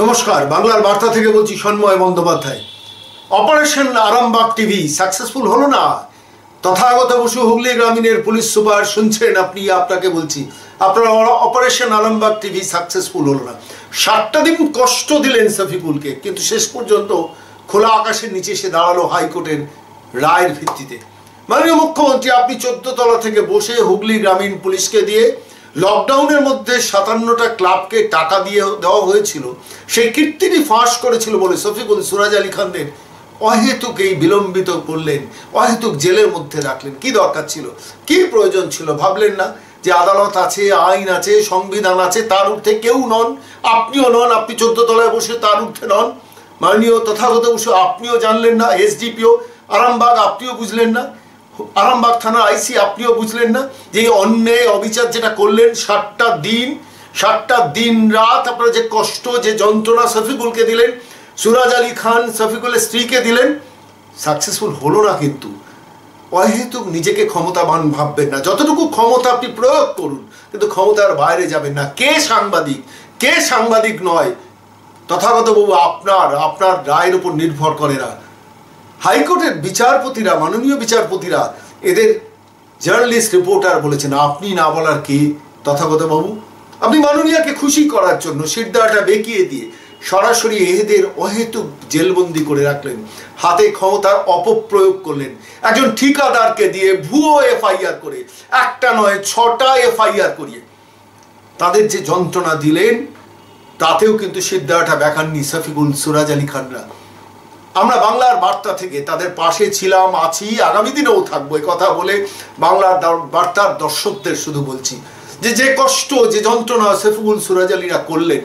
নমস্কার, বাংলার বার্তা থেকে বলছি Sanmoy Bandyopadhyay. Operation Arambagh TV successful হলো না। তথাগত বসু হুগলি গ্রামীণের পুলিশ সুপার শুনছেন আপনি, আপনাকে বলছি আপনার অপারেশন আরামবাগ টিভি সাকসেসফুল হলো না। 7টা দিন কষ্ট দিলেন শফিকুলকে, কিন্তু শেষ পর্যন্ত খোলা আকাশের নিচে এসে দাঁড়ালো হাইকোর্টের রায়ের ভিত্তিতে। মাননীয় মুখ্যমন্ত্রী, আপনি 14 তলা থেকে বসে হুগলি গ্রামীণ পুলিশকে দিয়ে লকডাউনের মধ্যে 57টা ক্লাবকে টাকা দিয়ে দেওয়া হয়েছিল, সেই কীর্তিটি ফাঁস করেছিল বলে শফিকুল সুরাজ আলী খানদের অহেতুক এই বিলম্বিত করলেন, অহেতুক জেলের মধ্যে রাখলেন। কি দরকার ছিল, কি প্রয়োজন ছিল? ভাবলেন না যে আদালত আছে, আইন আছে, সংবিধান আছে, তার ঊর্ধ্বে কেউ নন, আপনিও নন, আপনি 14 তলায় বসে তার ঊর্ধ্বে নন। মাননীয় তথাগত বসু, আপনিও জানলেন না, এসডিপিও আরামবাগ আপনিও বুঝলেন না, আরামবাগ থানার আইসি আপনিও বুঝলেন না যে এই অন্যায় অবিচার যেটা করলেন। 7টা দিন রাত আপনারা যে কষ্ট, যে যন্ত্রণা শফিকুলকে দিলেন, সুরাজ আলী খান শফিকুলের স্ত্রীকে দিলেন, সাকসেসফুল হলো না। কিন্তু অহেতুক নিজেকে ক্ষমতাবান ভাববেন না। যতটুকু ক্ষমতা আপনি প্রয়োগ করুন, কিন্তু ক্ষমতার বাইরে যাবেন না। কে সাংবাদিক, কে সাংবাদিক নয়, তথাগত বাবু আপনার রায়ের উপর নির্ভর করে না। হাইকোর্টের বিচারপতিরা, মাননীয় বিচারপতিরা এদের জার্নালিস্ট রিপোর্টার বলেছেন। আপনি না বলার কে তথাগত বাবু? আপনি মাননীয়াকে খুশি করার জন্য সিদ্ধাটা বেঁকিয়ে দিয়ে সরাসরি এদের অহেতুক জেলবন্দি করে রাখলেন, হাতে ক্ষমতার অপপ্রয়োগ করলেন। একজন ঠিকাদারকে দিয়ে ভুয়ো এফআইআর করে, একটা নয় 6টা এফআইআর করিয়ে তাদের যে যন্ত্রণা দিলেন, তাতেও কিন্তু সিদ্ধাটা দেখাননি শফিকুল সুরাজ আলী খানরা। আমরা বাংলার বার্তা থেকে তাদের পাশে ছিলাম, আছি, আগামী দিনেও থাকবো। এই কথা বলে বাংলার বার্তার দর্শকদের শুধু বলছি যে কষ্ট, যে যন্ত্রণা শফিকুল সুরাজ আলীরা করলেন,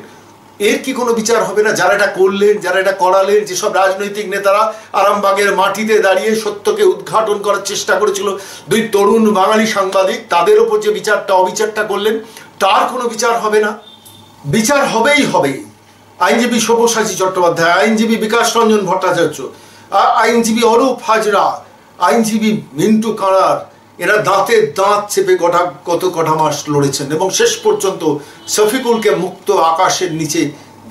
এর কি কোনো বিচার হবে না? যারা এটা করলেন, যারা এটা করালেন, যেসব রাজনৈতিক নেতারা আরামবাগের মাটিতে দাঁড়িয়ে সত্যকে উদ্ঘাটন করার চেষ্টা করেছিল, 2 তরুণ বাঙালি সাংবাদিক, তাদের ওপর যে অবিচারটা করলেন, তার কোনো বিচার হবে না? বিচার হবেই হবে। আইনজীবী সব্যসাচী চট্টোপাধ্যায়, আইনজীবী বিকাশ রঞ্জন ভট্টাচার্য, আইনজীবী অরূপ হাজরা, আইনজীবী মিন্টু কাঁড়ার, এরা দাঁতে দাঁত চেপে কত কটা মাস লড়েছেন এবং শেষ পর্যন্ত শফিকুলকে মুক্ত আকাশের নিচে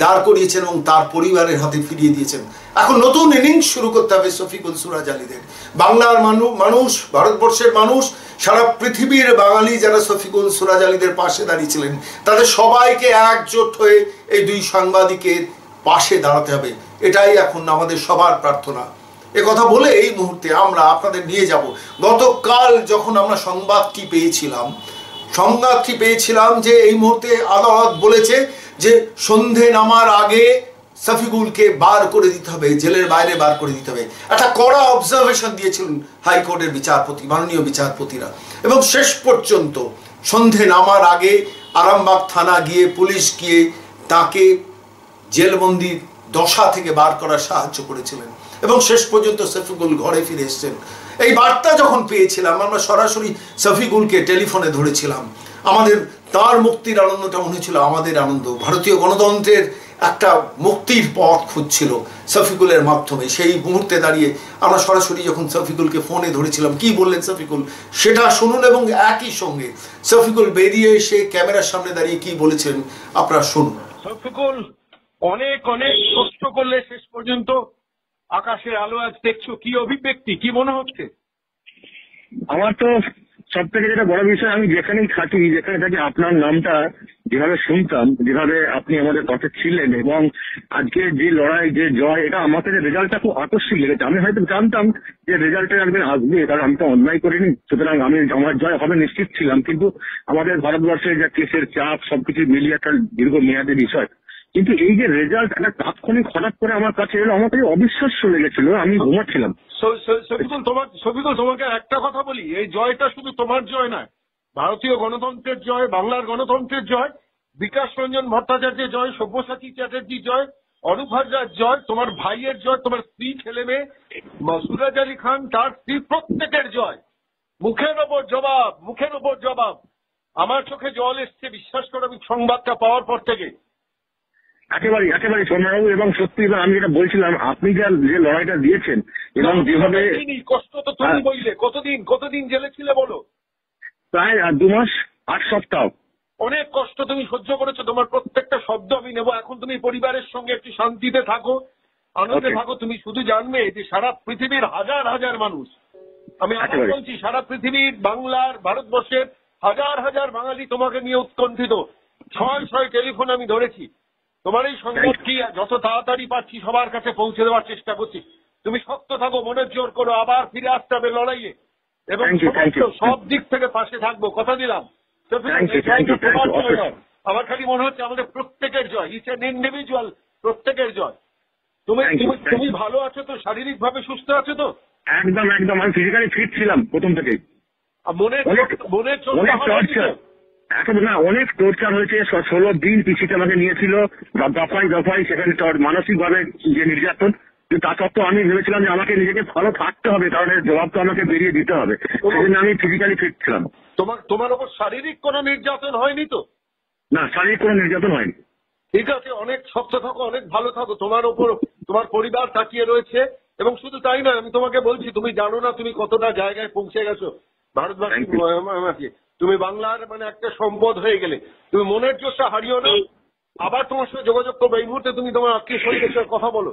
দাঁড় করিয়েছেন এবং তার পরিবারের হাতে ফিরিয়ে দিয়েছেন। এখন নতুন ইনিংস শুরু করতে হবে শফিকুল সুরাজ আলীদের। বাংলার মানুষ, ভারতবর্ষের মানুষ, সারা পৃথিবীর বাঙালি যারা শফিকুল সুরাজ আলীদের পাশে দাঁড়িয়েছিলেন, তাদের সবাইকে একজোট হয়ে এই 2 সাংবাদিকের পাশে দাঁড়াতে হবে। এটাই এখন আমাদের সবার প্রার্থনা। কথা বলে এই মুহূর্তে আমরা আপনাদের নিয়ে যাব। গতকাল যখন আমরা সংবাদটি পেয়েছিলাম যে এই মুহূর্তে আদালত বলেছে যে সন্ধে নামার আগে শফিকুলকে বার করে দিতে হবে, জেলের বাইরে বার করে দিতে হবে। একটা কড়া অবজারভেশন দিয়েছিলেন হাইকোর্টের বিচারপতি, মাননীয় বিচারপতিরা, এবং শেষ পর্যন্ত সন্ধে নামার আগে আরামবাগ থানা গিয়ে, পুলিশ গিয়ে তাকে জেলবন্দির দশা থেকে বার করার সাহায্য করেছিলেন এবং শেষ পর্যন্ত শফিকুল ঘরে ফিরে এসেছেন। এই বার্তা যখন পেয়েছিলাম, আমরা সরাসরি শফিকুলকে টেলিফোনে ধরেছিলাম। আমাদের তার মুক্তির আনন্দটা মনে ছিল আমাদের আনন্দ। ভারতীয় গণতন্ত্রের একটা মুক্তির পথ খুঁজছিল শফিকুলের মাধ্যমে। সেই মুহূর্তে দাঁড়িয়ে আমরা সরাসরি যখন শফিকুলকে ফোনে ধরেছিলাম, কি বললেন শফিকুল সেটা শুনুন, এবং একই সঙ্গে শফিকুল বেরিয়ে এসে ক্যামেরার সামনে দাঁড়িয়ে কি বলেছেন আপনারা শুনুন। শফিকুল, অনেক কষ্ট করলে শেষ পর্যন্ত আকাশের আলো আজ দেখছো, কি অভিব্যক্তি, কি মনে হচ্ছে? আমার তো সব থেকে যেটা বড় বিষয়, আমি যেখানে থাকি আপনার নামটা যেভাবে শুনতাম, যেভাবে আপনি আমাদের পথে ছিলেন, এবং আজকে যে লড়াই, যে জয়, এটা আমাকে রেজাল্টটা খুব আকস্মিক লেগেছে। আমি হয়তো জানতাম যে রেজাল্টটা একদিন আসবে, কারণ আমি তো অন্যায় করিনি, সুতরাং আমার জয় হবে নিশ্চিত ছিলাম। কিন্তু আমাদের ভারতবর্ষের যে কেসের চাপ, সবকিছু মিলিয়ে একটা দীর্ঘমেয়াদী বিষয়। কিন্তু এই যে রেজাল্ট একটা তাৎক্ষণিক হঠাৎ করে আমার কাছে এলো, আমার কাছে অবিশ্বাস্য লেগেছিল। আমি ঘুমাচ্ছিলাম। শফিকুল, তোমাকে একটা কথা বলি, এই জয়টা শুধু তোমার জয় নয়, ভারতীয় গণতন্ত্রের জয়, বাংলার গণতন্ত্রের জয়, বিকাশ রঞ্জন ভট্টাচার্যের জয়, সব্যসাচী চ্যাটার্জির জয়, অরূপ হাজরার জয়, তোমার ভাইয়ের জয়, তোমার স্ত্রী, ছেলে মেয়ে, সুরাজ আলী খান, তার স্ত্রী, প্রত্যেকের জয়। মুখের ওপর জবাব। আমার চোখে জল এসছে, বিশ্বাস করো, আমি সংবাদটা পাওয়ার পর থেকে। একেবারে সোনাবাবু, এবং সত্যি আমি যেটা বলছিলাম, আপনি যে লড়াইটা দিয়েছেন এবং যেভাবে কষ্ট, তো তুমি বললে কতদিন জেলে ছিলে বলো? প্রায় 2 মাস 8 সপ্তাহ। অনেক কষ্ট তুমি সহ্য করেছো, তোমার প্রত্যেকটা শব্দ আমি নেব। এখন তুমি পরিবারের সঙ্গে একটু শান্তিতে থাকো, আনন্দে থাকো। তুমি শুধু জানবে যে সারা পৃথিবীর হাজার হাজার মানুষ, আমি আবার বলছি, সারা পৃথিবীর, বাংলার, ভারতবর্ষের হাজার হাজার বাঙালি তোমাকে নিয়ে উৎকণ্ঠিত। 6 টেলিফোন আমি ধরেছি। তোমার এই সংবাদটি যত তাড়াতাড়ি পাচ্ছি সবার কাছে পৌঁছে দেওয়ার চেষ্টা করছি। তুমি শক্ত থাকো, মনের জোর করো, আবার ফিরে আসতে হবে লড়াইয়ে, এবং সব দিক থেকে পাশে থাকবো, কথা দিলাম। আমার খালি মনে হচ্ছে আমাদের প্রত্যেকের জয়, ইটস এন ইন্ডিভিজুয়াল, প্রত্যেকের জয়। তুমি ভালো আছো তো? শারীরিক ভাবে সুস্থ আছো তো? একদম একদম, আমি ফিজিক্যালি ফিট ছিলাম প্রথম থেকেই। অনেক টর্চার হয়েছে, 16 দিন পিছিয়ে আমাকে নিয়েছিল দফায় দফায়, সেখানে মানসিক ভাবে যে নির্যাতন। কিন্তু তা সত্ত্বেও আমি ভেবেছিলাম যে আমাকে নিজেকে ভালো থাকতে হবে, কারণ এর জবাব তো আমাকে বেরিয়ে দিতে হবে। সেজন্য আমি ফিজিক্যালি ফিট ছিলাম। তোমার ওপর শারীরিক কোনো নির্যাতন হয়নি তো? না, শারীরিক কোনো নির্যাতন হয়নি। ঠিক আছে, অনেক শক্ত থাকো, অনেক ভালো থাকো। তোমার ওপর তোমার পরিবার তাকিয়ে রয়েছে, এবং শুধু তাই নয়, আমি তোমাকে বলছি, তুমি জানো না তুমি কতটা জায়গায় পৌঁছে গেছো ভারতবাসী। তুমি বাংলার একটা সম্পদ হয়ে গেলে। তুমি মনের জোরটা হারিও না। আবার তোমার সাথে যোগাযোগ করবো। এই মুহূর্তে তুমি তোমার আত্মীয় স্বজনের সাথে কথা বলো।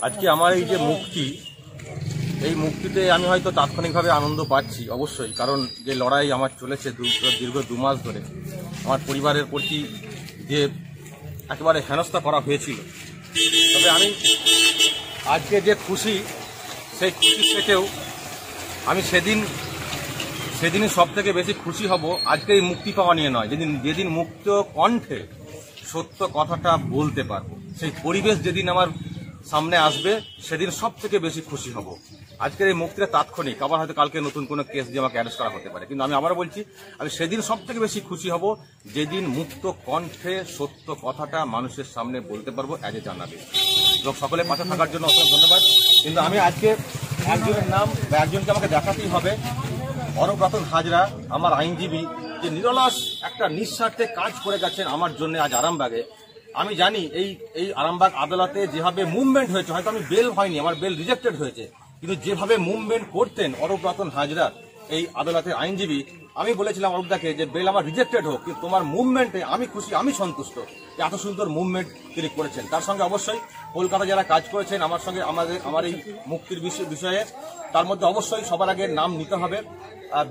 আজকে আমার এই যে মুক্তি, এই মুক্তিতে আমি হয়তো তাৎক্ষণিকভাবে আনন্দ পাচ্ছি অবশ্যই, কারণ যে লড়াই আমার চলেছে দীর্ঘ 2 মাস ধরে, আমার পরিবারের প্রতি যে একেবারে হেনস্থা করা হয়েছিল। তবে আমি আজকে যে খুশি, সেই খুশির থেকেও আমি সেদিনই সব থেকে বেশি খুশি হব আজকে এই মুক্তি পাওয়া নিয়ে নয়, যেদিন মুক্ত কণ্ঠে সত্য কথাটা বলতে পারবো, সেই পরিবেশ যেদিন আমার সামনে আসবে, সেদিন সব থেকে বেশি খুশি হব। আজকের এই মুক্তিটা তাৎক্ষণিক, আবার হয়তো কালকে নতুন কোনো কেস দিয়ে আমাকে অ্যারেস্ট করা হতে পারে, কিন্তু আমি আবারও বলছি, আমি সেদিন সব থেকে বেশি খুশি হব যেদিন মুক্ত কণ্ঠে সত্য কথাটা মানুষের সামনে বলতে পারবো অ্যাজ এ জানাবে। সকলে পাশে থাকার জন্য অসংখ্য ধন্যবাদ। কিন্তু আমি আজকে একজনের নাম বা একজনকে আমাকে দেখাতেই হবে, অরূপ রতন হাজরা, আমার আইনজীবী, যে নিরলস একটা নিঃস্বার্থে কাজ করে গেছেন আমার জন্য আজ আরামবাগে। আমি জানি এই আরামবাগ আদালতে যেভাবে মুভমেন্ট হয়েছে, হয়তো আমি বেল হয়নি, আমার বেল রিজেক্টেড হয়েছে, কিন্তু যেভাবে মুভমেন্ট করতেন অরূপ রতন হাজরা এই আদালতের আইনজীবী, আমি বলেছিলাম অরূপদাকে যে বেল আমার রিজেক্টেড হোক, কিন্তু তোমার মুভমেন্টে আমি খুশি, আমি সন্তুষ্ট। এত সুন্দর মুভমেন্ট তিনি করেছেন। তার সঙ্গে অবশ্যই কলকাতা যারা কাজ করেছেন আমার সঙ্গে আমার এই মুক্তির বিষয়ে, তার মধ্যে অবশ্যই সবার আগে নাম নিতে হবে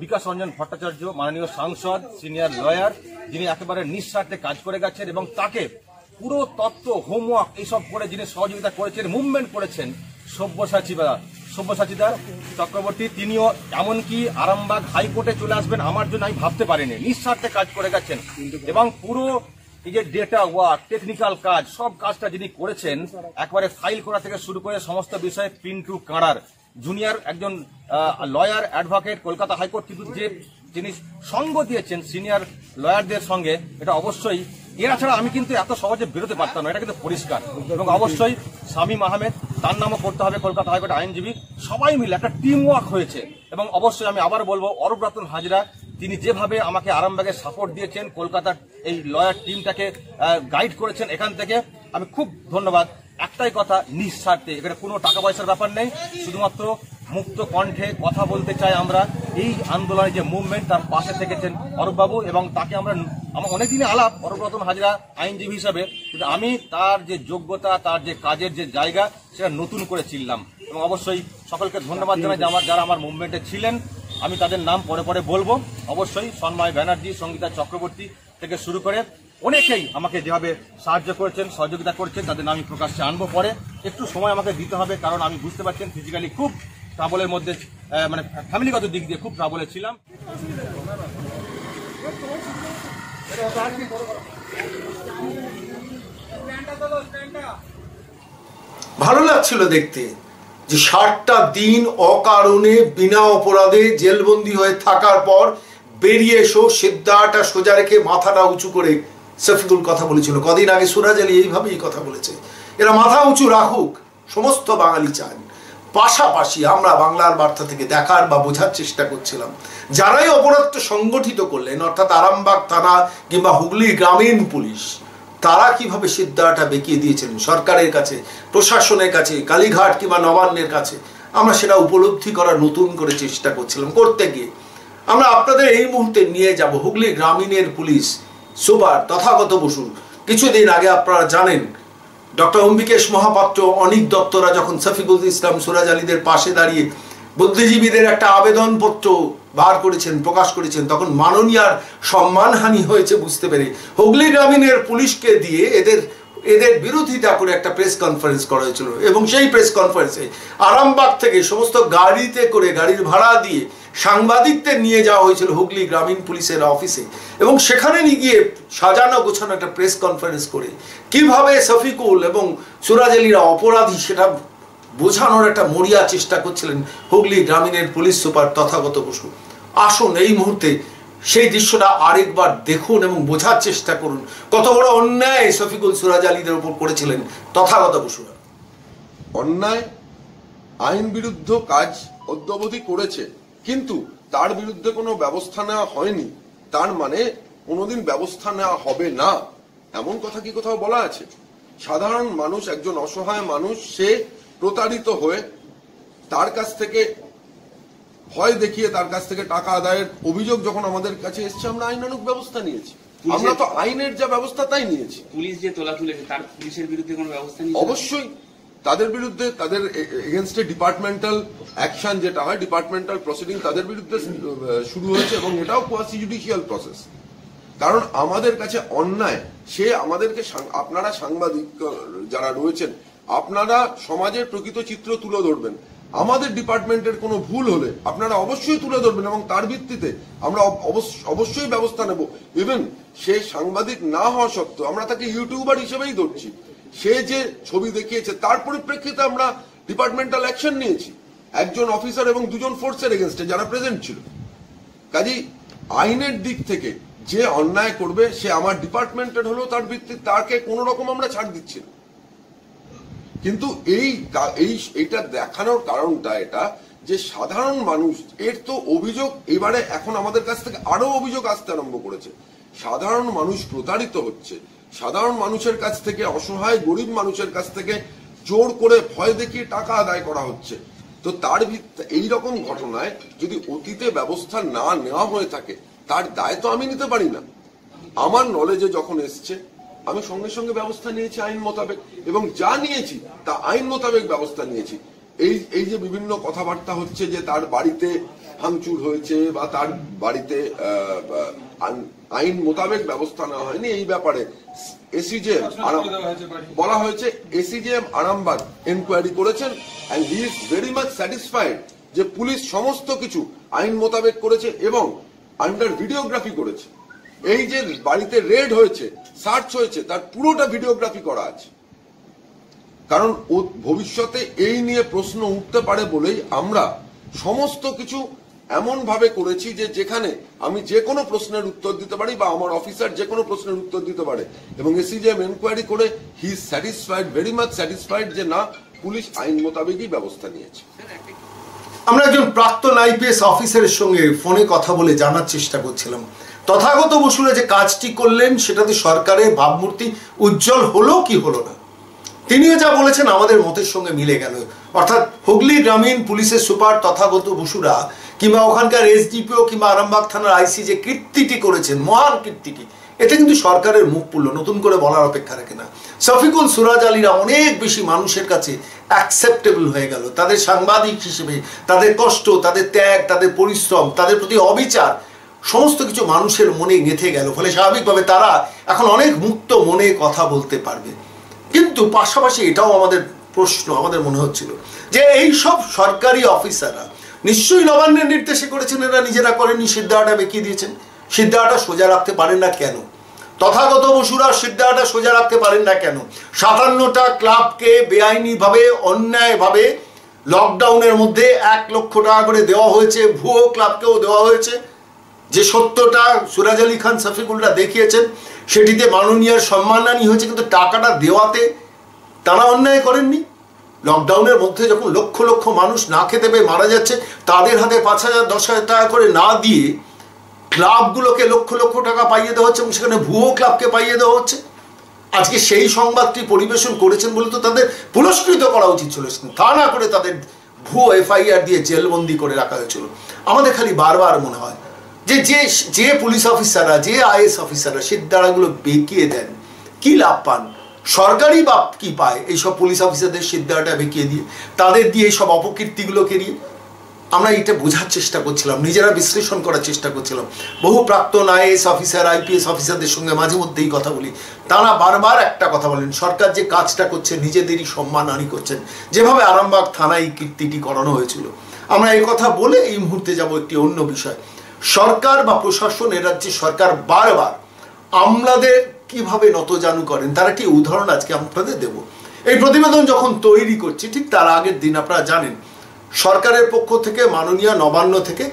বিকাশ রঞ্জন ভট্টাচার্য, মাননীয় সাংসদ, সিনিয়র লয়ার, যিনি একেবারে নিঃস্বার্থে কাজ করে গেছেন, এবং তাকে পুরো তত্ত্ব, হোমওয়ার্ক এইসব করে যিনি সহযোগিতা করেছেন, মুভমেন্ট করেছেন সব্যসাচী চক্রবর্তী। তিনিও এমনকি আরামবাগ হাইকোর্টে চলে আসবেন আমার জন্য আমি ভাবতে পারিনি, নিঃস্বার্থে কাজ করে গেছেন, এবং পুরো এই যে ডেটা ওয়ার্ক, টেকনিক্যাল কাজ, সব কাজটা যিনি করেছেন, একবারে ফাইল করা থেকে শুরু করে সমস্ত বিষয়ে পিন্টু কাঁড়ার, জুনিয়র একজন লয়ার, অ্যাডভোকেট, কলকাতা হাইকোর্ট, কিন্তু যে যিনি সঙ্গ দিয়েছেন সিনিয়র লয়ারদের সঙ্গে, এটা অবশ্যই এরা ছাড়া আমি কিন্তু এত সহজে বেরোতে পারতাম না, এটা কিন্তু পরিষ্কার। এবং অবশ্যই শামীম আহমেদ, তার নামও করতে হবে, কলকাতা হাইকোর্ট আইনজীবী, সবাই মিলে একটা টিম ওয়ার্ক হয়েছে। এবং অবশ্যই আমি আবার বলবো, অরূপ রতন হাজরা, তিনি যেভাবে আমাকে আরামবাগে সাপোর্ট দিয়েছেন, কলকাতার এই লয়ার টিমটাকে গাইড করেছেন, এখান থেকে আমি খুব ধন্যবাদ। একটাই কথা, নিঃস্বার্থে, এখানে কোনো টাকা পয়সার ব্যাপার নেই, শুধুমাত্র মুক্ত কণ্ঠে কথা বলতে চাই আমরা। এই আন্দোলনের যে মুভমেন্ট, তার পাশে থেকেছেন অরূপবাবু, এবং তাকে আমার অনেকদিনে আলাপ অরূপ রতন হাজরা আইনজীবী হিসাবে, কিন্তু আমি তার যে যোগ্যতা, তার যে কাজের যে জায়গা, সেটা নতুন করে চিনলাম। এবং অবশ্যই সকলকে ধন্যবাদ জানাই যারা আমার মুভমেন্টে ছিলেন, আমি তাদের নাম পরে পরে বলবো। অবশ্যই সন্ময় ব্যানার্জি, সঙ্গীতা চক্রবর্তী থেকে শুরু করে অনেকেই আমাকে যেভাবে সাহায্য করেছেন, সহযোগিতা করছেন, তাদের নাম আমি প্রকাশ্যে আনবো পরে। একটু সময় আমাকে দিতে হবে, কারণ আমি বুঝতে পারছেন ফিজিক্যালি খুব ট্রাবলের মধ্যে, ফ্যামিলিগত দিক দিয়ে খুব ট্রাবলে ছিলাম। ভালো লাগছিল দেখতে যে 60টা দিন অকারণে বিনা অপরাধে জেলবন্দি হয়ে থাকার পর বেরিয়ে এসো সিদ্ধাটা সোজা রেখে মাথাটা উঁচু করে সফিকুল কথা বলেছিল। কদিন আগে সুরাজ আলী এইভাবেই কথা বলেছে, এরা মাথা উঁচু রাখুক, সমস্ত বাঙালি চান। পাশাপাশি আমরা বাংলার বার্তা থেকে দেখার বা বোঝার চেষ্টা করছিলাম, যারাই অপরাধটা সংগঠিত করলেন, অর্থাৎ আরামবাগ থানা কিংবা হুগলি গ্রামীণ পুলিশ, তারা কিভাবে সিদ্ধাটা বেঁকিয়ে দিয়েছেন সরকারের কাছে, প্রশাসনের কাছে, কালীঘাট কিংবা নবান্নের কাছে। আমরা সেটা উপলব্ধি করার নতুন করে চেষ্টা করছিলাম। করতে গিয়ে আমরা আপনাদের এই মুহূর্তে নিয়ে যাব হুগলি গ্রামীণের পুলিশ সুপার তথাগত বসু। কিছুদিন আগে আপনারা জানেন ডক্টর অম্বিকেশ মহাপাত্র, অনিক দত্তরা যখন শফিকুল ইসলাম সুরাজ আলীদের পাশে দাঁড়িয়ে বুদ্ধিজীবীদের একটা আবেদনপত্র বার করেছেন, প্রকাশ করেছেন, তখন মাননীয়ার সম্মানহানি হয়েছে বুঝতে পেরে হুগলি গ্রামীণের পুলিশকে দিয়ে এদের বিরোধিতা করে একটা প্রেস কনফারেন্স করা হয়েছিল। এবং সেই প্রেস কনফারেন্সে আরামবাগ থেকে সমস্ত গাড়িতে করে, গাড়ির ভাড়া দিয়ে সাংবাদিকদের নিয়ে যাওয়া হয়েছিল হুগলি গ্রামীণ পুলিশের অফিসে, এবং সেখানে নিয়ে গিয়ে সাজানো গোছানো একটা প্রেস কনফারেন্স করে কিভাবে শফিকুল এবং সুরাজ আলীরা অপরাধী সেটা বোঝানোর একটা মরিয়া চেষ্টা করছিলেন হুগলি গ্রামীণের পুলিশ সুপার তথাগত বসু। আসুন এই মুহূর্তে সেই দৃশ্যটা আরেকবার দেখুন এবং বোঝার চেষ্টা করুন কত বড় অন্যায় শফিকুল সুরাজ আলীদের উপর করেছিলেন তথাগত বসু। অন্যায় আইন বিরুদ্ধ কাজ অদ্যাবধি করেছে, কিন্তু তার বিরুদ্ধে কোনো ব্যবস্থা নেওয়া হয়নি, তার মানে কোনোদিন ব্যবস্থা নেওয়া হবে না এমন কথা কি কোথাও বলা আছে? সাধারণ মানুষ, একজন অসহায় মানুষ, সে প্রতারিত হয়ে তার কাছ থেকে ভয় দেখিয়ে তার কাছ থেকে টাকা আদায়ের অভিযোগ যখন আমাদের কাছে এসেছে, আমরা আইনানুগ ব্যবস্থা নিয়েছি। আমরা তো আইনের যা ব্যবস্থা তাই নিয়েছি। পুলিশ যে তোলা তুলেছে তার পুলিশের বিরুদ্ধে কোনো ব্যবস্থা নিয়েছে? অবশ্যই তাদের বিরুদ্ধে, তাদের এগেনস্টে ডিপার্টমেন্টাল অ্যাকশন যেটা হয়, ডিপার্টমেন্টাল প্রসিডিং তাদের বিরুদ্ধে শুরু হয়েছে, এবং এটাও কোয়াসি জুডিশিয়াল প্রসেস। কারণ আমাদের কাছে অন্যায়, সে আমাদেরকে, আপনারা সাংবাদিক যারা রয়েছেন, আপনারা সমাজের প্রকৃত চিত্র তুলে ধরবেন। আমাদের ডিপার্টমেন্টের কোনো ভুল হলে আপনারা অবশ্যই তুলে ধরবেন, এবং তার ভিত্তিতে আমরা অবশ্যই ব্যবস্থা নেব। ইভেন সে সাংবাদিক না হওয়া সত্ত্বেও আমরা তাকে ইউটিউবার হিসেবেই ধরছি। সে যে ছবি দেখিয়েছে তার পরিপ্রেক্ষিতে আমরা ডিপার্টমেন্টাল অ্যাকশন নিয়েছি একজন অফিসার এবং দুজন ফোর্সের এগেনস্টে যারা প্রেজেন্ট ছিল। কাজেই আইনের দিক থেকে যে অন্যায় করবে সে আমার ডিপার্টমেন্টের হলেও তার ভিত্তিতে তাকে কোনো রকম আমরা ছাড় দিচ্ছি না। কিন্তু এইটা দেখানোর কারণটা এটা যে সাধারণ মানুষ, এর তো অভিযোগ এবারে এখন আমাদের কাছ থেকে আরো অভিযোগ আসতে আরম্ভ করেছে। সাধারণ মানুষ প্রতারিত হচ্ছে, সাধারণ মানুষের কাছ থেকে, অসহায় গরিব মানুষের কাছ থেকে জোর করে ভয় দেখিয়ে টাকা আদায় করা হচ্ছে। তো তার এইরকম ঘটনায় যদি অতীতে ব্যবস্থা না নেওয়া হয়ে থাকে তার দায় তো আমি নিতে পারি না। আমার নলেজে যখন এসছে আমি সঙ্গে সঙ্গে ব্যবস্থা নিয়েছি আইন মোতাবেক, এবং যা নিয়েছি তা আইন মোতাবেক ব্যবস্থা নিয়েছি। এই যে বিভিন্ন কথাবার্তা হচ্ছে যে তার বাড়িতে ভাঙচুর হয়েছে বা তার বাড়িতে আইন মোতাবেক ব্যবস্থা নেওয়া হয়নি, এই ব্যাপারে এসিজেএম বলা হয়েছে, এসিজেএম আরামবাগ এনকোয়ারি করেছেন, and he is very much satisfied যে পুলিশ সমস্ত কিছু আইন মোতাবেক করেছে এবং আন্ডার ভিডিওগ্রাফি করেছে। এই যে বাড়িতে রেড হয়েছে, সার্চ হয়েছে, তার পুরোটা ভিডিওগ্রাফি করা আছে। কারণ ভবিষ্যতে এই নিয়ে প্রশ্ন উঠতে পারে বলেই আমরা সমস্ত কিছু এমন ভাবে করেছি যে যেখানে আমি যে কোনো প্রশ্নের উত্তর দিতে পারি বা আমার অফিসার যে কোনো প্রশ্নের উত্তর দিতে পারে, এবং এসিজেএম এনকোয়ারি করে he is satisfied, very much satisfied যে না, পুলিশ আইন মোতাবেকই ব্যবস্থা নিয়েছে। আমরা একজন প্রাক্তন আইপিএস অফিসারের সঙ্গে ফোনে কথা বলে জানার চেষ্টা করছিলাম তথাগত বসুরা যে কাজটি করলেন সেটাতে সরকারের ভাবমূর্তি উজ্জ্বল হলো কি হলো না। তিনিও যা বলেছেন আমাদের মতের সঙ্গে মিলে গেল। অর্থাৎ হুগলি গ্রামীণ পুলিশের সুপার তথাগত বসুরা কিংবা ওখানকার এসডিপিও কিংবা আরামবাগ থানার আইসি যে কীর্তিটি করেছেন, মহান কীর্তিটি, এটা কিন্তু সরকারের মুখ পুরল, নতুন করে বলার অপেক্ষা রাখে না। শফিকুল সুরাজ আলীরা অনেক বেশি মানুষের কাছে অ্যাকসেপ্টেবল হয়ে গেল। তাদের সাংবাদিক হিসেবে তাদের কষ্ট, তাদের ত্যাগ, তাদের পরিশ্রম, তাদের প্রতি অবিচার সমস্ত কিছু মানুষের মনে গেঁথে গেল। ফলে স্বাভাবিকভাবে তারা এখন অনেক মুক্ত মনে কথা বলতে পারবে। কিন্তু পাশাপাশি এটাও আমাদের প্রশ্ন, আমাদের মনে হচ্ছিল যে এই সব সরকারি অফিসাররা নিশ্চয়ই নবান্নের নির্দেশে করেছেন, এরা নিজেরা করেননি, সিদ্ধাটা বেঁকিয়ে দিয়েছেন। সিদ্ধাটা সোজা রাখতে পারেন না কেন? তথাগত বসুরা সিদ্ধাটা সোজা রাখতে পারেন না কেন? 57টা ক্লাবকে বেআইনিভাবে, অন্যায়ভাবে লকডাউনের মধ্যে 1 লক্ষ টাকা করে দেওয়া হয়েছে, ভুয়ো ক্লাবকেও দেওয়া হয়েছে। যে সত্যটা সুরাজ আলী খান শফিকুলরা দেখিয়েছেন সেটিতে মাননীয়ার সম্মানহানি হয়েছে, কিন্তু টাকাটা দেওয়াতে তারা অন্যায় করেননি। লকডাউনের মধ্যে যখন লক্ষ লক্ষ মানুষ না খেতে পেয়ে মারা যাচ্ছে, তাদের হাতে 5,000 10,000 টাকা করে না দিয়ে ক্লাবগুলোকে লক্ষ লক্ষ টাকা পাইয়ে দেওয়া হচ্ছে, এবং সেখানে ভুয়ো ক্লাবকে পাইয়ে দেওয়া হচ্ছে। আজকে সেই সংবাদটি পরিবেশন করেছেন বলে তো তাদের পুরস্কৃত করা উচিত ছিল, তা না করে তাদের ভুয়ো এফআইআর দিয়ে জেলবন্দি করে রাখা হয়েছিল। আমাদের খালি বারবার মনে হয় যে যে পুলিশ অফিসাররা, যে আইএস অফিসাররা সিদ্ধারাগুলো বেঁকিয়ে দেন, কি লাভ পান? সরকারি বা কি পায় এইসব পুলিশ অফিসারদের সিদ্ধারাটা বেঁকিয়ে দিয়ে, তাদের দিয়ে এইসব অপকীর্তিগুলোকে নিয়ে? আমরা এটা বোঝার চেষ্টা করছিলাম, নিজেরা বিশ্লেষণ করার চেষ্টা করছিলাম। বহু প্রাক্তন আইএস অফিসার, আইপিএস অফিসারদের সঙ্গে মাঝে মধ্যেই কথা বলি, তারা বারবার একটা কথা বলেন, সরকার যে কাজটা করছে নিজেদেরই সম্মানহানি করছেন, যেভাবে আরামবাগ থানায় কীর্তিটি করানো হয়েছিল। আমরা এই কথা বলে এই মুহূর্তে যাব একটি অন্য বিষয়। সরকার বা প্রশাসন, এ রাজ্যে সরকার বারবার আমলাদের কিভাবে নতজানু করেন তার একটি উদাহরণ আজকে আপনাদের দেব। এই প্রতিবেদন যখন তৈরি করছি ঠিক তার আগের দিন আপনারা জানেন সরকারের পক্ষ থেকে মাননীয় নবান্ন থেকে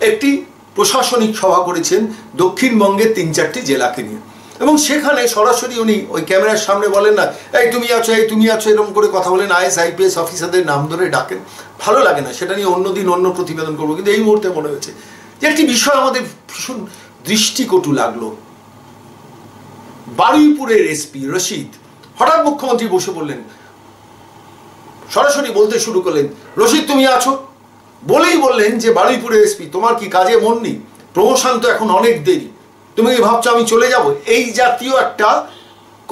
একটি প্রশাসনিক সভা করেছেন দক্ষিণবঙ্গের 3-4টি জেলাকে নিয়ে, এবং সেখানে সরাসরি উনি ওই ক্যামেরার সামনে বলেন না এই তুমি আছো, এই তুমি আছো, এরকম করে কথা বলেন, আইএস আইপিএস অফিসারদের নাম ধরে ডাকেন। ভালো লাগে না, সেটা নিয়ে অন্যদিন অন্য প্রতিবেদন করবো, কিন্তু এই মুহূর্তে মনে হয়েছে যে একটি বিষয় আমাদের ভীষণ দৃষ্টিকটু লাগলো। বারুইপুরের এসপি রশিদ হঠাৎ মুখ্যমন্ত্রী বসে বললেন, সরাসরি বলতে শুরু করলেন, রশিদ তুমি আছো, বলেই বললেন যে বারুইপুরের এসপি তোমার কি কাজে মন নেই? প্রমোশন তো এখন অনেক দেরি, তুমি কি ভাবছো আমি চলে যাব? এই জাতীয় একটা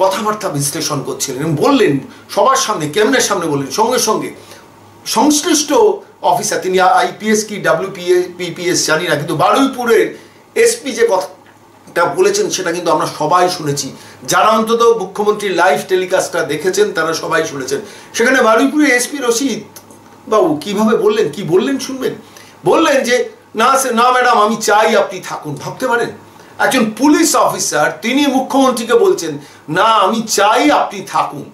কথাবার্তা বিশ্লেষণ করছিলেন, বললেন সবার সামনে, ক্যামেরার সামনে বললেন। সঙ্গে সঙ্গে সংশ্লিষ্ট অফিসার, তিনি আইপিএস কি WPPS জানি না, কিন্তু বারুইপুরের এসপি যে কথাটা বলেছেন সেটা কিন্তু আমরা সবাই শুনেছি, যারা অন্তত মুখ্যমন্ত্রীর লাইভ টেলিকাস্টটা দেখেছেন তারা সবাই শুনেছেন। সেখানে বারুইপুরের এসপি রশিদ বাবু কিভাবে বললেন, কি বললেন শুনবেন। বললেন যে না ম্যাডাম আমি চাই আপনি থাকুন। ভাবতে পারেন একজন পুলিশ অফিসার তিনি মুখ্যমন্ত্রীকে বলছেন না আমি চাই আপনি থাকুন।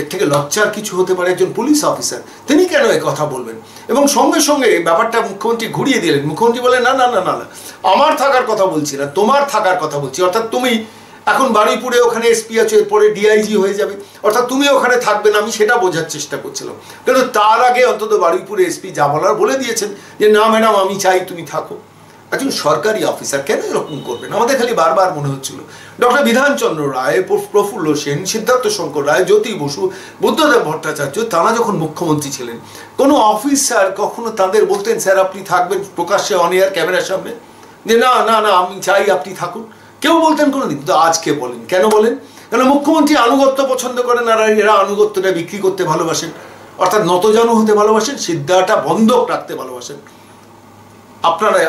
এর থেকে লজ্জার কিছু হতে পারে? একজন পুলিশ অফিসার তিনি কেন এ কথা বলবেন? এবং সঙ্গে সঙ্গে ব্যাপারটা মুখ্যমন্ত্রী ঘুরিয়ে দিলেন। মুখ্যমন্ত্রী বলেন না না না না না আমার থাকার কথা বলছি না, তোমার থাকার কথা বলছি। অর্থাৎ তুমি এখন বারুইপুরে ওখানে এসপি আছো, এরপরে ডিআইজি হয়ে যাবে, অর্থাৎ তুমি ওখানে থাকবে না, আমি সেটা বোঝার চেষ্টা করছিলাম। কিন্তু তার আগে অন্তত বারুইপুরে এসপি যা বলার বলে দিয়েছেন যে না ম্যাডাম আমি চাই তুমি থাকো। একজন সরকারি অফিসার কেন এরকম করবেন? আমাদের খালি বারবার মনে হচ্ছিল ডক্টর বিধানচন্দ্র রায়, প্রফুল্ল সেন, সিদ্ধার্থ শঙ্কর রায়, জ্যোতি বসু, বুদ্ধদেব ভট্টাচার্য, তারা যখন মুখ্যমন্ত্রী ছিলেন কোনো অফিসার কখনো তাদের বলতেন স্যার আপনি থাকবেন প্রকাশ্যে অন এয়ার ক্যামেরার সামনে, যে না না না আমি চাই আপনি থাকুন? কেউ বলতেন কোনোদিন? কিন্তু আজকে বলেন। কেন বলেন? কেন মুখ্যমন্ত্রী আনুগত্য পছন্দ করেন আর এরা আনুগত্যটা বিক্রি করতে ভালোবাসেন, অর্থাৎ নতজানু হতে ভালোবাসেন, সিদ্ধাটা বন্ধক রাখতে ভালোবাসেন।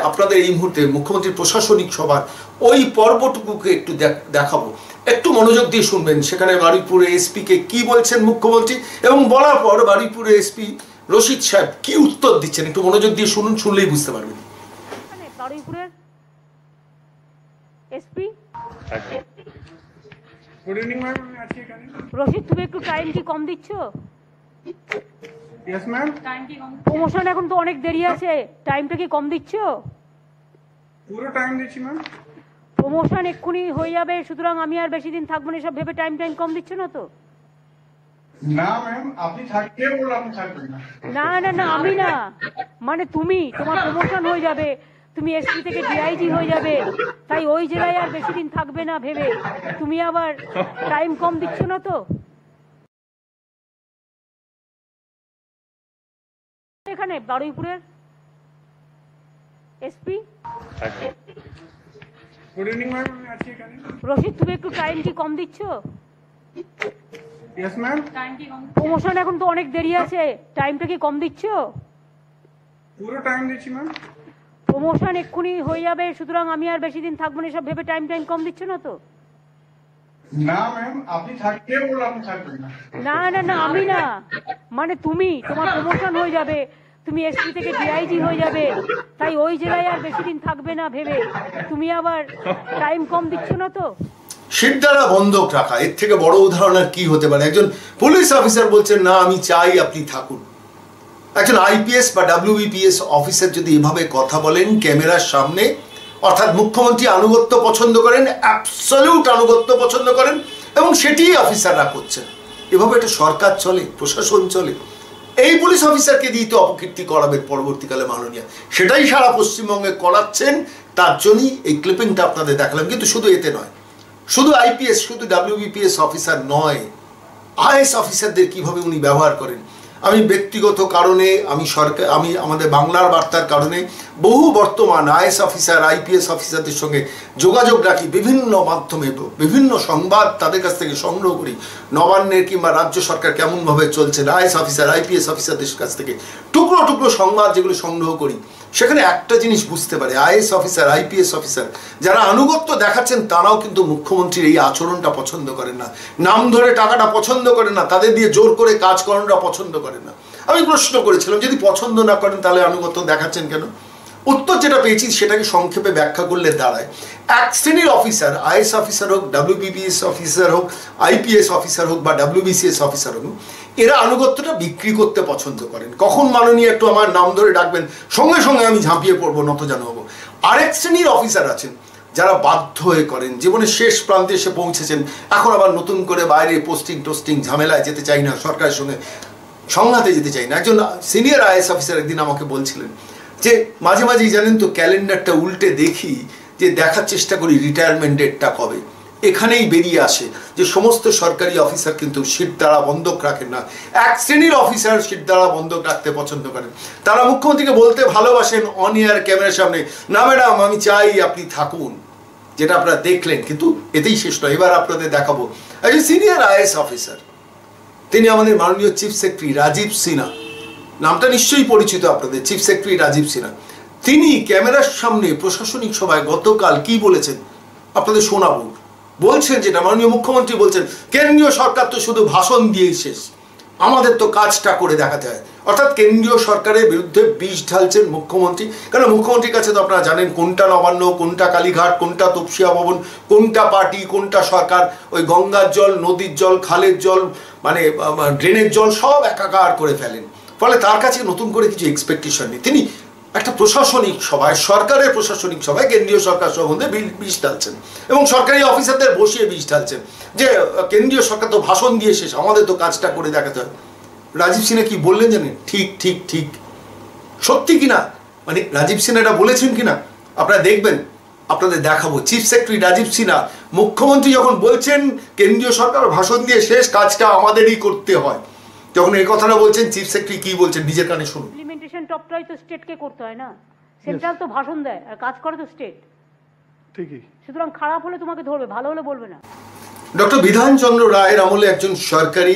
আপনাদের এই মুহূর্তে মুখ্যমন্ত্রীর প্রশাসনিক সভার ওই পর্বটুকুকে একটু দেখাবো, একটু মনোযোগ দিয়ে শুনবেন। সেখানে বারুইপুরের এসপিকে কি বলছেন মুখ্যমন্ত্রী, এবং বলার পর বারুইপুরের এসপি রশিদ সাহেব কি উত্তর দিচ্ছেন, একটু মনোযোগ দিয়ে শুনুন, শুনলেই বুঝতে পারবেন। বারুইপুরের এসপি গুড ইভিনিং ম্যাম, আমি আছি এখানে। রশিদ তুমি একটু টাইম কি কম দিচ্ছ? Yes ma'am. প্রমোশন এখন তো অনেক দেরি আছে, টাইমটা কি কম দিচ্ছ? পুরো টাইম দিচ্ছি ম্যাম। প্রমোশন এক্ষুনি হয়ে যাবে, সুতরাং আমি আর বেশি দিন থাকবো না, সব ভেবে টাইম কম দিচ্ছ না তো? না ম্যাম, আপনি থাকতে বললে আপনি থাকবেন না। না না না আমি না, মানে তুমি, তোমার প্রমোশন হয়ে যাবে, তুমি এসপি থেকে ডিআইজি হয়ে যাবে, তাই ওই জেলায় আর বেশি দিন থাকবে না ভেবে তুমি আবার টাইম কম দিচ্ছ না তো? এখানে বারুইপুরের এসপি গুড ইভিনিং ম্যাম, আমি আছি এখানে। রশিদ তুমি একটু টাইম কি কম দিচ্ছ? Yes ma'am. প্রমোশন এখন তো অনেক দেরি আছে, টাইমটা কি কম দিচ্ছ? পুরো টাইম দিচ্ছি ম্যাম। প্রমোশন এক্ষুনি হয়ে যাবে, সুতরাং আমি আর বেশি দিন থাকবো না, সব ভেবে টাইম কম দিচ্ছ না তো? না ম্যাম, আপনি থাকতে বললে আপনি থাকবেন না। না না না আমি না, মানে তুমি, তোমার প্রমোশন হয়ে যাবে, তুমি এসপি থেকে ডিআইজি হয়ে যাবে, তাই ওই জেলায় আর বেশি দিন থাকবে না ভেবে তুমি আবার টাইম কম দিচ্ছ না তো? সিদ্ধারা বন্ধক রাখা, এর থেকে বড় উদাহরণ আর কি হতে পারে? একজন পুলিশ অফিসার বলছেন না আমি চাই আপনি থাকুন। একজন আইপিএস বা WBPS অফিসার যদি এভাবে কথা বলেন ক্যামেরার সামনে, অর্থাৎ মুখ্যমন্ত্রী আনুগত্য পছন্দ করেন, অ্যাবসলিউট আনুগত্য পছন্দ করেন, এবং সেটিই অফিসাররা করছেন। এভাবে একটা সরকার চলে, প্রশাসন চলে। এই পুলিশ অফিসারকে দিয়ে তো অপকীর্তি করাবেন পরবর্তীকালে মাননীয়, সেটাই সারা পশ্চিমবঙ্গে করাচ্ছেন। তার জন্যই এই ক্লিপিংটা আপনাদের দেখালাম। কিন্তু শুধু এতে নয়, শুধু আইপিএস, শুধু WBPS অফিসার নয়, আইএস অফিসারদের কিভাবে উনি ব্যবহার করেন। আমি ব্যক্তিগত কারণে, আমি আমাদের বাংলার বার্তার কারণে বহু বর্তমান আইএস অফিসার, আইপিএস অফিসারদের সঙ্গে যোগাযোগ রাখি, বিভিন্ন মাধ্যমে বিভিন্ন সংবাদ তাদের কাছ থেকে সংগ্রহ করি। নবান্নের কিংবা রাজ্য সরকার কেমনভাবে চলছে, আইএস অফিসার, আইপিএস অফিসারদের কাছ থেকে টুকরো টুকরো সংবাদ যেগুলো সংগ্রহ করি, সেখানে একটা জিনিস বুঝতে পারে, আইএস অফিসার, আইপিএস অফিসার যারা আনুগত্য দেখাচ্ছেন তারাও কিন্তু মুখ্যমন্ত্রীর এই আচরণটা পছন্দ করেন না, নাম ধরে টাকাটা পছন্দ করেন না, তাদের দিয়ে জোর করে কাজ করানোটা পছন্দ করেন না। আমি প্রশ্ন করেছিলাম, যদি পছন্দ না করেন তাহলে আনুগত্য দেখাচ্ছেন কেন? উত্তর যেটা পেয়েছি সেটাকে সংক্ষেপে ব্যাখ্যা করলে দাঁড়ায়, এক শ্রেণীর অফিসার, আইএস অফিসার হোক, WBPS অফিসার হোক, আইপিএস অফিসার হোক বা WBCS অফিসার হোক, এরা আনুগত্যটা বিক্রি করতে পছন্দ করেন। কখন মাননীয় একটু আমার নাম ধরে ডাকবেন, সঙ্গে সঙ্গে আমি ঝাঁপিয়ে পড়বো, নতজানু হবো। আরেক শ্রেণীর অফিসার আছেন যারা বাধ্য হয়ে করেন, জীবনের শেষ প্রান্তে এসে পৌঁছেছেন, এখন আবার নতুন করে বাইরে পোস্টিং ঝামেলায় যেতে চাই না, সরকারের সঙ্গে সংঘাতে যেতে চাই না। একজন সিনিয়র আইএস অফিসার একদিন আমাকে বলছিলেন যে মাঝে মাঝেই জানেন তো ক্যালেন্ডারটা উল্টে দেখি, যে দেখার চেষ্টা করি রিটায়ারমেন্ট ডেটটা কবে। এখানেই বেরিয়ে আসে যে সমস্ত সরকারি অফিসার কিন্তু শিরদাঁড়া বন্ধক রাখেন না, এক শ্রেণীর অফিসার শিরদাঁড়া বন্ধক রাখতে পছন্দ করেন। তারা মুখ্যমন্ত্রীকে বলতে ভালোবাসেন অন এয়ার ক্যামেরার সামনে, না ম্যাডাম আমি চাই আপনি থাকুন, যেটা আপনারা দেখলেন, কিন্তু এতেই শেষ নয়। এবার আপনাদের দেখাবো একজন সিনিয়র আইএস অফিসার, তিনি আমাদের মাননীয় চিফ সেক্রেটারি রাজীব সিনহা, নামটা নিশ্চয়ই পরিচিত আপনাদের, চিফ সেক্রেটারি রাজীব সিনহা। তিনি ক্যামেরার সামনে প্রশাসনিক সভায় গতকাল কি বলেছেন আপনাদের শোনাবো। বলছেন যেটা মাননীয় মুখ্যমন্ত্রী বলছেন, কেন্দ্রীয় সরকার তো শুধু ভাষণ দিয়েই শেষ, আমাদের তো কাজটা করে দেখাতে হয়। অর্থাৎ কেন্দ্রীয় সরকারের বিরুদ্ধে বিষ ঢালছেন মুখ্যমন্ত্রী। কারণ মুখ্যমন্ত্রীর কাছে তো আপনারা জানেন কোনটা নবান্ন, কোনটা কালীঘাট, কোনটা তপসিয়া ভবন, কোনটা পার্টি, কোনটা সরকার, ওই গঙ্গার জল, নদীর জল, খালের জল, মানে ড্রেনের জল সব একাকার করে ফেলেন। ফলে তার কাছে নতুন করে কিছু এক্সপেকটেশন নেই। তিনি একটা প্রশাসনিক সভায়, সরকারের প্রশাসনিক সভায় কেন্দ্রীয় সরকার সম্বন্ধে বিষ ঢালছেন এবং সরকারি অফিসারদের বসিয়ে বিষ ঢালছেন যে কেন্দ্রীয় সরকার তো ভাষণ দিয়ে শেষ, আমাদের তো কাজটা করে দেখাতে হয়। রাজীব সিনহা কি বললেন জানেন? ঠিক ঠিক ঠিক, সত্যি কিনা, মানে রাজীব সিনহা এটা বলেছেন কিনা আপনারা দেখবেন, আপনাদের দেখাবো। চিফ সেক্রেটারি রাজীব সিনহা, মুখ্যমন্ত্রী যখন বলছেন কেন্দ্রীয় সরকার ভাষণ দিয়ে শেষ, কাজটা আমাদেরই করতে হয়, যখন এই কথাটা বলছেন চিফ সেক্রেটারি কি বলছেন নিজের কানে শুনুন। ইমপ্লিমেন্টেশন টপটাই তো স্টেটকে করতে হয় না, সেন্ট্রাল তো ভাষণ দেয় আর কাজ করে তো স্টেট। ঠিকই। সুতরাং খারাপ হলে তোমাকে ধরবে, ভালো হলে বলবে না। ডক্টর বিধানচন্দ্র রায়ের আমলে একজন সরকারি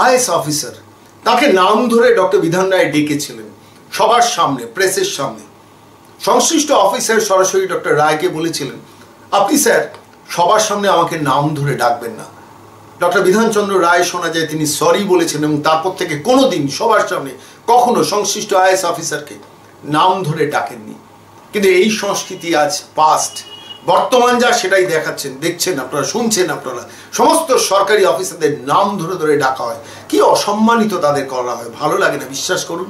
আইএস অফিসার, তাকে নাম ধরে ডক্টর বিধান রায় ডেকেছিলেন সবার সামনে, প্রেসের সামনে। সংশ্লিষ্ট অফিসার সরাসরি ডক্টর রায়কে বলেছিলেন, আপনি স্যার সবার সামনে আমাকে নাম ধরে ডাকবেন না। ডক্টর বিধানচন্দ্র রায় শোনা যায় তিনি সরি বলেছেন এবং তারপর থেকে কোনোদিন সবার সামনে কখনো সংশ্লিষ্ট আইএস অফিসারকে নাম ধরে ডাকেননি। কিন্তু এই সংস্কৃতি আজ পাস্ট, বর্তমান যা সেটাই দেখছেন আপনারা, শুনছেন আপনারা, সমস্ত সরকারি অফিসারদের নাম ধরে ধরে ডাকা হয়, কি অসম্মানিত তাদের করা হয়, ভালো লাগে না, বিশ্বাস করুন।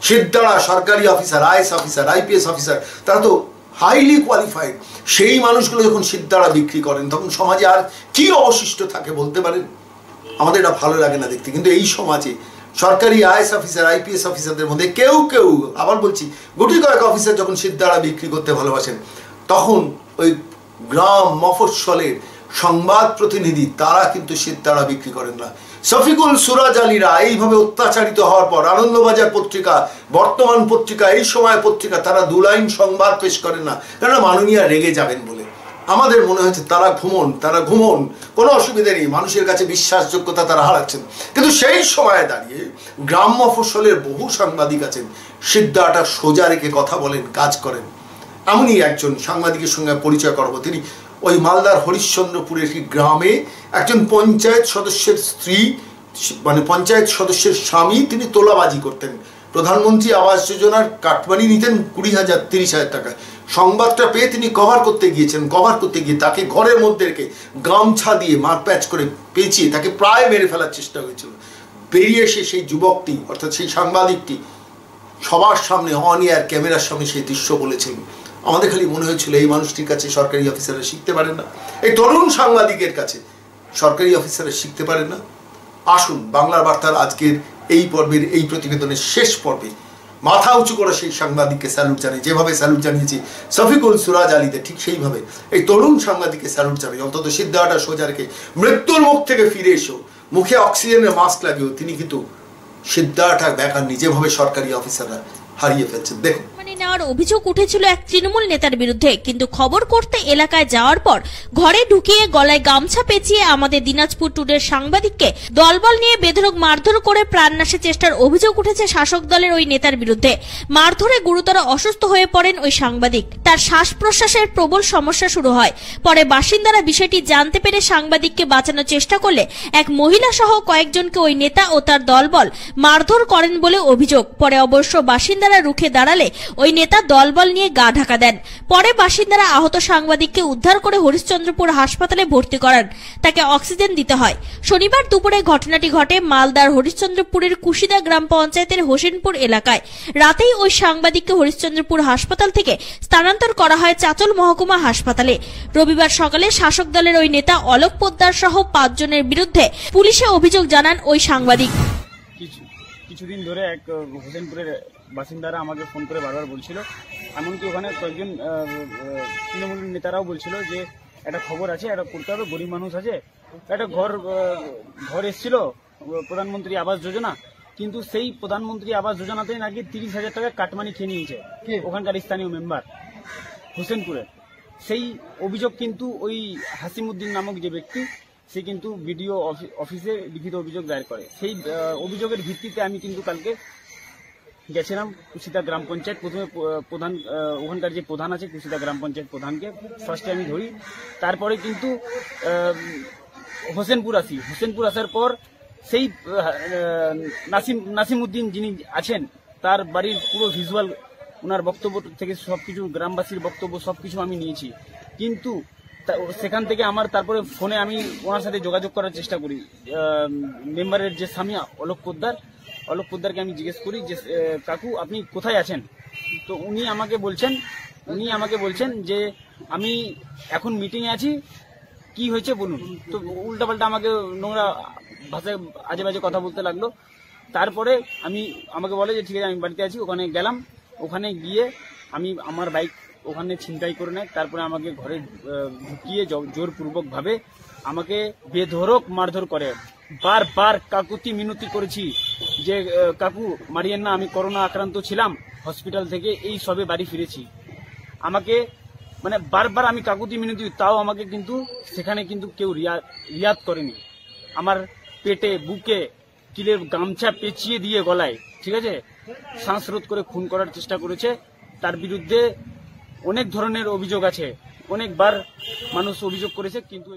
শিরদাঁড়া সরকারি officer, IAS officer, IPS officer, তারা তো হাইলি কোয়ালিফাইড, সেই মানুষগুলো যখন শিরদাঁড়া বিক্রি করেন তখন সমাজে আর কি অবশিষ্ট থাকে বলতে পারেন? আমাদের এটা ভালো লাগে না দেখতে। কিন্তু এই সমাজে সরকারি আইএস অফিসার, আইপিএস অফিসারদের মধ্যে কেউ কেউ, আবার বলছি গুটি কয়েক অফিসার যখন শিরদাঁড়া বিক্রি করতে ভালোবাসেন, তখন ওই গ্রাম মফস্বলের সংবাদ প্রতিনিধি তারা কিন্তু শিরদাঁড়া বিক্রি করেন না। শফিকুল সুরাজ আলীরা এইভাবে অত্যাচারিত হওয়ার পর আনন্দবাজার পত্রিকা, বর্তমান পত্রিকা, এই সময় পত্রিকা, তারা দু লাইন সংবাদ পেশ করেন না, কেননা মাননীয়া রেগে যাবেন বলে। আমাদের মনে হয়েছে তারা ঘুমন, কোনো অসুবিধা নেই, মানুষের কাছে বিশ্বাসযোগ্যতা তারা হারাচ্ছেন। কিন্তু সেই সময়ে দাঁড়িয়ে গ্রাম মফস্বলের বহু সাংবাদিক আছেন, শিরদাঁড়াটা সোজা রেখে কথা বলেন, কাজ করেন। এমনই একজন সাংবাদিকের সঙ্গে পরিচয় করাবো। তিনি ওই মালদার হরিশ্চন্দ্রপুরের গ্রামে একজন পঞ্চায়েত সদস্যের স্ত্রী, মানে পঞ্চায়েত সদস্যের স্বামী, তিনি তোলাবাজি করতেন। প্রধানমন্ত্রী আবাস যোজনার কাটমানি নিতেন 20,000 30,000 টাকা। সংবাদটা পেয়ে তিনি কভার করতে গিয়ে তাকে ঘরের মধ্যে রেখে গামছা দিয়ে মারপ্যাচ করে পেঁচিয়ে তাকে প্রায় মেরে ফেলার চেষ্টা হয়েছিল। বেরিয়ে এসে সেই যুবকটি, অর্থাৎ সেই সাংবাদিকটি, সবার সামনে অন এয়ার ক্যামেরার সামনে সেই দৃশ্য বলেছেন। আমাদের খালি মনে হয়েছিল এই মানুষটির কাছে সরকারি অফিসাররা শিখতে পারেন না, এই তরুণ সাংবাদিকের কাছে সরকারি অফিসাররা শিখতে পারেন না। আসুন বাংলার বার্তার আজকের এই পর্বের, এই প্রতিবেদনের শেষ পর্বে মাথা উঁচু করে সেই সাংবাদিককে স্যালুট জানাই। যেভাবে স্যালুট জানিয়েছি শফিকুল সুরাজ আলীতে, ঠিক সেইভাবে এই তরুণ সাংবাদিককে স্যালুট জানাই। অন্তত সিদ্ধাটা সোজা রেখে মৃত্যুর মুখ থেকে ফিরে এসেও, মুখে অক্সিজেনের মাস্ক লাগিয়েও তিনি কিন্তু সিদ্ধার্থ আর বেকার নিজেভাবে সরকারি অফিসাররা হারিয়ে ফেলছেন। দেখুন, নেওয়ার অভিযোগ উঠেছিল এক তৃণমূল নেতার বিরুদ্ধে, কিন্তু খবর করতে এলাকায় যাওয়ার পর ঘরে ঢুকিয়ে গলায় গামছা পেঁচিয়ে আমাদের দিনাজপুর টুডের সাংবাদিককে দলবল নিয়ে বেধড়ক মারধর করে প্রাণনাশের চেষ্টার অভিযোগ উঠেছে শাসক দলের ওই নেতার বিরুদ্ধে। মারধরে গুরুতর অসুস্থ হয়ে পড়েন ওই সাংবাদিক। তার শ্বাস প্রশ্বাসের প্রবল সমস্যা শুরু হয়। পরে বাসিন্দারা বিষয়টি জানতে পেরে সাংবাদিককে বাঁচানোর চেষ্টা করলে এক মহিলা সহ কয়েকজনকে ওই নেতা ও তার দলবল মারধর করেন বলে অভিযোগ। পরে অবশ্য বাসিন্দারা রুখে দাঁড়ালে ওই নেতা দলবল নিয়ে গা ঢাকা দেন। পরে বাসিন্দারা আহত সাংবাদিককে উদ্ধার করে হরিশ্চন্দ্রপুর হাসপাতালে ভর্তি করান। তাকে অক্সিজেন দিতে হয়। শনিবার দুপুরে ঘটনাটি ঘটে মালদার হরিশ্চন্দ্রপুরের কুশিদা গ্রাম পঞ্চায়েতের হোসেনপুর এলাকায়। রাতেই ওই সাংবাদিককে হরিশ্চন্দ্রপুর হাসপাতাল থেকে স্থানান্তর করা হয় চাচল মহকুমা হাসপাতালে। রবিবার সকালে শাসক দলের ওই নেতা অলোক পোদ্দার সহ 5 জনের বিরুদ্ধে পুলিশে অভিযোগ জানান ওই সাংবাদিক। কিছুদিন ধরে এক হোসেনপুরের বাসিন্দারা আমাকে ফোন করে বারবার বলছিল, এমনকি ওখানে কয়েকজন তৃণমূল নেতারাও বলছিল যে একটা খবর আছে, একটা করতে হবে, গরিব মানুষ আছে, একটা ঘর এসেছিল প্রধানমন্ত্রী আবাস যোজনা, কিন্তু সেই প্রধানমন্ত্রী আবাস যোজনাতেই নাকি 30,000 টাকা কাটমানি খেয়ে নিয়েছে ওখানকার স্থানীয় মেম্বার হোসেনপুরের। সেই অভিযোগ কিন্তু ওই হাসিমউদ্দিন নামক যে ব্যক্তি, সে কিন্তু বিডিও অফিসে লিখিত অভিযোগ দায়ের করে। সেই অভিযোগের ভিত্তিতে আমি কিন্তু কালকে গেছিলাম কুশিদা গ্রাম পঞ্চায়েত। প্রথমে প্রধান, ওখানকার যে প্রধান আছে কুশিদা গ্রাম পঞ্চায়েত প্রধানকে ফার্স্টে আমি ধরি, তারপরে কিন্তু হোসেনপুর আসি। হোসেনপুর আসার পর সেই নাসিমউদ্দিন যিনি আছেন, তার বাড়ির পুরো ভিজুয়াল, ওনার বক্তব্য থেকে সবকিছু, গ্রামবাসীর বক্তব্য সবকিছু আমি নিয়েছি। কিন্তু সেখান থেকে আমার তারপরে ফোনে আমি ওনার সাথে যোগাযোগ করার চেষ্টা করি। মেম্বারের যে স্বামী অলোক পোদ্দারকে আমি জিজ্ঞেস করি যে কাকু আপনি কোথায় আছেন? তো উনি আমাকে বলছেন যে আমি এখন মিটিংয়ে আছি, কি হয়েছে বলুন। তো উল্টাপাল্টা আমাকে নোংরা ভাষায় আজে বাজে কথা বলতে লাগলো। তারপরে আমাকে বলে যে ঠিক আছে আমি বাড়িতে আছি। ওখানে গেলাম, ওখানে গিয়ে আমার বাইক ওখানে ছিনতাই করে নেয়। তারপরে আমাকে ঘরে ঢুকিয়ে জোরপূর্বক ভাবে আমাকে বেধড়ক মারধর করে। বারবার কাকুতি মিনতি করেছি যে কাকু মারিয়েন না, আমি করোনা আক্রান্ত ছিলাম, হসপিটাল থেকে এই সবে বাড়ি ফিরেছি। আমাকে মানে বারবার আমি কাকুতি মিনতি, তাও আমাকে কিন্তু সেখানে কিন্তু কেউ রিয়াত করেনি। আমার পেটে বুকে কিলের গামছা পেঁচিয়ে দিয়ে গলায়, ঠিক আছে, শ্বাসরোধ করে খুন করার চেষ্টা করেছে। তার বিরুদ্ধে অনেক ধরনের অভিযোগ আছে, অনেকবার মানুষ অভিযোগ করেছে, কিন্তু